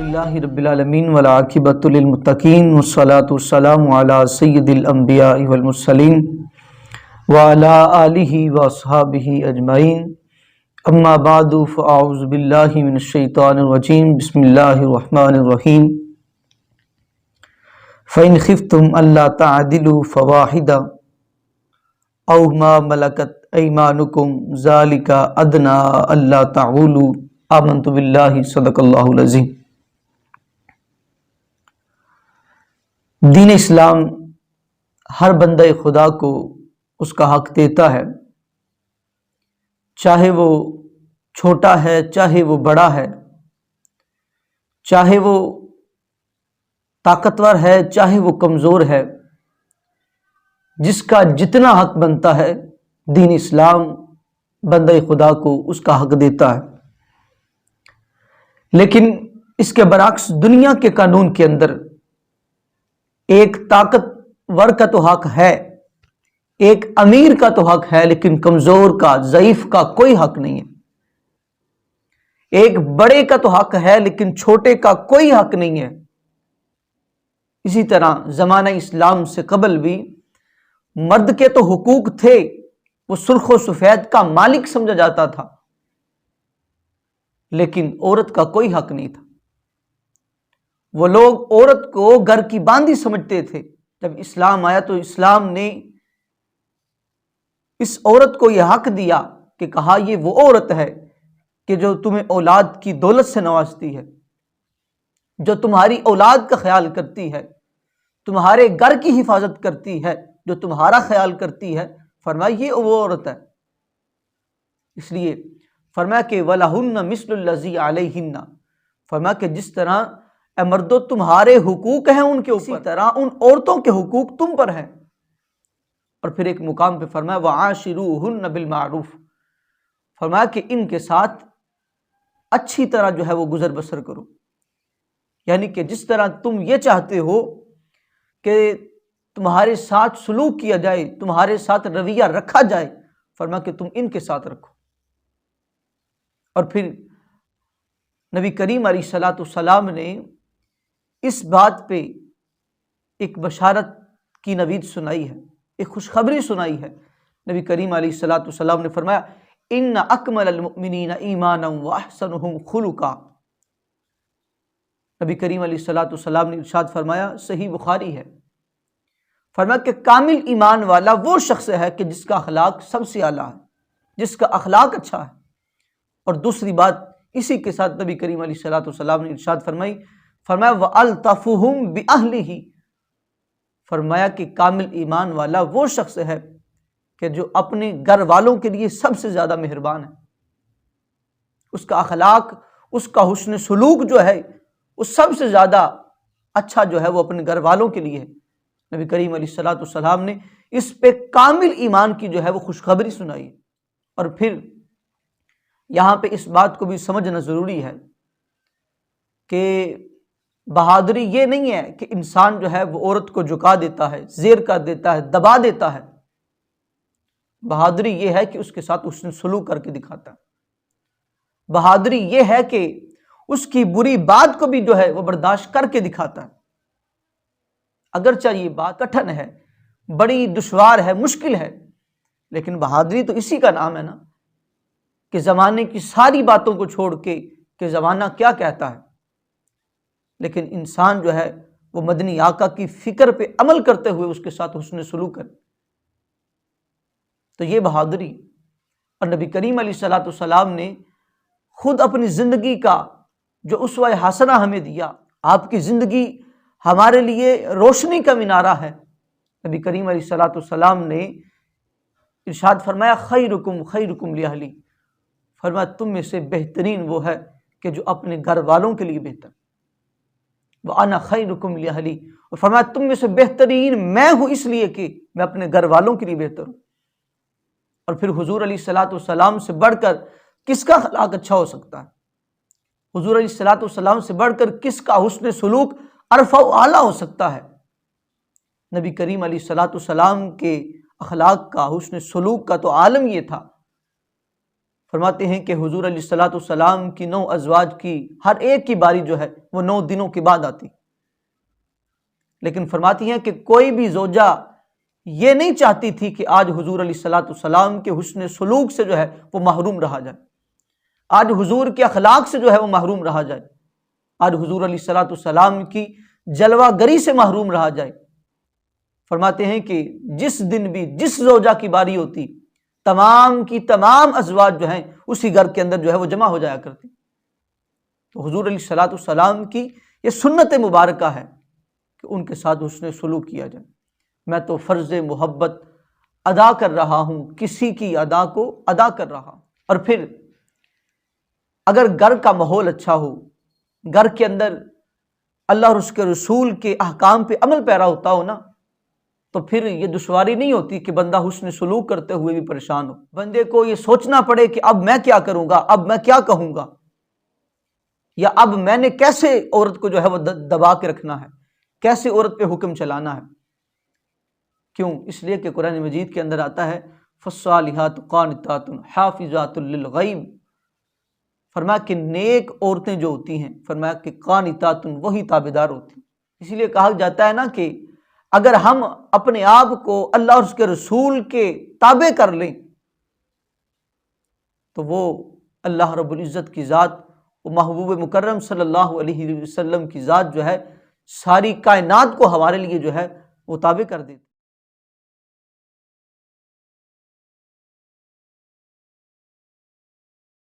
للہ رب العالمین والعاقبۃ للمتقین والصلاۃ والسلام علی سید الانبیاء والمرسلین وعلی آلہ واصحابہ اجمعین اما بعد فاعوذ باللہ من الشیطان الرجیم بسم اللہ الرحمن الرحیم فإن خفتم الا تعدلوا فواحدہ او ما ملکت ایمانکم ذالک ادنی الا تعولوا آمنت باللہ صدق اللہ العظیم۔ دین اسلام ہر بندہ خدا کو اس کا حق دیتا ہے، چاہے وہ چھوٹا ہے چاہے وہ بڑا ہے، چاہے وہ طاقتور ہے چاہے وہ کمزور ہے، جس کا جتنا حق بنتا ہے دین اسلام بندہ خدا کو اس کا حق دیتا ہے۔ لیکن اس کے برعکس دنیا کے قانون کے اندر ایک طاقتور کا تو حق ہے، ایک امیر کا تو حق ہے، لیکن کمزور کا، ضعیف کا کوئی حق نہیں ہے۔ ایک بڑے کا تو حق ہے لیکن چھوٹے کا کوئی حق نہیں ہے۔ اسی طرح زمانہ اسلام سے قبل بھی مرد کے تو حقوق تھے، وہ سرخ و سفید کا مالک سمجھا جاتا تھا، لیکن عورت کا کوئی حق نہیں تھا۔ وہ لوگ عورت کو گھر کی باندھی سمجھتے تھے۔ جب اسلام آیا تو اسلام نے اس عورت کو یہ حق دیا کہ کہا یہ وہ عورت ہے کہ جو تمہیں اولاد کی دولت سے نوازتی ہے، جو تمہاری اولاد کا خیال کرتی ہے، تمہارے گھر کی حفاظت کرتی ہے، جو تمہارا خیال کرتی ہے۔ فرمایا یہ وہ عورت ہے۔ اس لیے فرمایا کہ وَلَهُنَّ مِثْلُ الَّذِي عَلَيْهِنَّ، فرمایا کہ جس طرح اے مردو تمہارے حقوق ہیں ان کے اوپر، اسی طرح ان عورتوں کے حقوق تم پر ہیں۔ اور پھر ایک مقام پہ فرمایا وَعَاشِرُوهُنَّ بِالْمَعْرُوفِ، فرمایا کہ ان کے ساتھ اچھی طرح جو ہے وہ گزر بسر کرو، یعنی کہ جس طرح تم یہ چاہتے ہو کہ تمہارے ساتھ سلوک کیا جائے، تمہارے ساتھ رویہ رکھا جائے، فرمایا کہ تم ان کے ساتھ رکھو۔ اور پھر نبی کریم علیہ الصلوۃ والسلام نے اس بات پہ ایک بشارت کی نوید سنائی ہے، ایک خوشخبری سنائی ہے۔ نبی کریم علیہ الصلوۃ والسلام نے فرمایا ان اکمل المؤمنین ایمانا واحسنہم خلقا۔ نبی کریم علیہ الصلوۃ والسلام نے ارشاد فرمایا، صحیح بخاری ہے، فرمایا کہ کامل ایمان والا وہ شخص ہے کہ جس کا اخلاق سب سے اعلیٰ ہے، جس کا اخلاق اچھا ہے۔ اور دوسری بات اسی کے ساتھ نبی کریم علیہ الصلوۃ والسلام نے ارشاد فرمایا وَأَلْطَفُهُمْ بِأَهْلِهِ، فرمایا کہ کامل ایمان والا وہ شخص ہے کہ جو اپنے گھر والوں کے لیے سب سے زیادہ مہربان ہے۔ اس کا اخلاق، اس کا حسن سلوک جو ہے وہ سب سے زیادہ اچھا جو ہے وہ اپنے گھر والوں کے لیے ہے۔ نبی کریم علیہ الصلوۃ والسلام نے اس پہ کامل ایمان کی جو ہے وہ خوشخبری سنائی۔ اور پھر یہاں پہ اس بات کو بھی سمجھنا ضروری ہے کہ بہادری یہ نہیں ہے کہ انسان جو ہے وہ عورت کو جھکا دیتا ہے، زیر کر دیتا ہے، دبا دیتا ہے۔ بہادری یہ ہے کہ اس کے ساتھ حسن سلوک کر کے دکھاتا ہے۔ بہادری یہ ہے کہ اس کی بری بات کو بھی جو ہے وہ برداشت کر کے دکھاتا ہے، اگرچہ یہ بات کٹھن ہے، بڑی دشوار ہے، مشکل ہے، لیکن بہادری تو اسی کا نام ہے نا، کہ زمانے کی ساری باتوں کو چھوڑ کے کہ زمانہ کیا کہتا ہے، لیکن انسان جو ہے وہ مدنی آقا کی فکر پہ عمل کرتے ہوئے اس کے ساتھ حسن سلوک کرے، تو یہ بہادری۔ اور نبی کریم علیہ الصلوۃ والسلام نے خود اپنی زندگی کا جو اسوہ حسنہ ہمیں دیا، آپ کی زندگی ہمارے لیے روشنی کا مینارہ ہے۔ نبی کریم علیہ الصلوۃ والسلام نے ارشاد فرمایا خیرکم خیرکم لأہلی، فرمایا تم میں سے بہترین وہ ہے کہ جو اپنے گھر والوں کے لیے بہتر، وَأَنَا خَيْرُكُمْ لِأَهْلِي، اور فرمایا تم میں سے بہترین میں ہوں اس لیے کہ میں اپنے گھر والوں کے لیے بہتر ہوں۔ اور پھر حضور علیہ الصلوۃ والسلام سے بڑھ کر کس کا اخلاق اچھا ہو سکتا ہے؟ حضور علیہ الصلوۃ والسلام سے بڑھ کر کس کا حسن سلوک ارفع و اعلیٰ ہو سکتا ہے؟ نبی کریم علیہ الصلوۃ والسلام کے اخلاق کا، حسن سلوک کا تو عالم یہ تھا۔ فرماتے ہیں کہ حضور علیہ الصلوۃ والسلام کی 9 ازواج کی ہر ایک کی باری جو ہے وہ 9 دنوں کے بعد آتی، لیکن فرماتی ہیں کہ کوئی بھی زوجہ یہ نہیں چاہتی تھی کہ آج حضور علیہ الصلوۃ والسلام کے حسن سلوک سے جو ہے وہ محروم رہا جائے، آج حضور کے اخلاق سے جو ہے وہ محروم رہا جائے، آج حضور علیہ الصلوۃ والسلام کی جلوہ گری سے محروم رہا جائے۔ فرماتے ہیں کہ جس دن بھی جس زوجہ کی باری ہوتی، تمام کی تمام ازواج جو ہیں اسی گھر کے اندر جو ہے وہ جمع ہو جایا کرتی۔ تو حضور علیہ الصلوۃ والسلام کی یہ سنت مبارکہ ہے کہ ان کے ساتھ حسن سلوک کیا جائے۔ میں تو فرض محبت ادا کر رہا ہوں، کسی کی ادا کو ادا کر رہا ہوں۔ اور پھر اگر گھر کا ماحول اچھا ہو، گھر کے اندر اللہ اور اس کے رسول کے احکام پہ عمل پیرا ہوتا ہو نا، تو پھر یہ دشواری نہیں ہوتی کہ بندہ حسن سلوک کرتے ہوئے بھی پریشان ہو، بندے کو یہ سوچنا پڑے کہ اب میں کیا کروں گا، اب میں کیا کہوں گا، یا اب میں نے کیسے عورت کو جو ہے وہ دبا کے رکھنا ہے، کیسے عورت پہ حکم چلانا ہے۔ کیوں؟ اس لیے کہ قرآن مجید کے اندر آتا ہے فالصالحات قانتات حافظات للغیب، فرمایا کہ نیک عورتیں جو ہوتی ہیں، فرمایا کہ قانتات وہی تابعدار ہوتی ہیں۔ اسی لیے کہا جاتا ہے نا کہ اگر ہم اپنے آپ کو اللہ اور اس کے رسول کے تابع کر لیں تو وہ اللہ رب العزت کی ذات، وہ محبوب مکرم صلی اللہ علیہ وسلم کی ذات جو ہے ساری کائنات کو ہمارے لیے جو ہے وہ تابع کر دیتی۔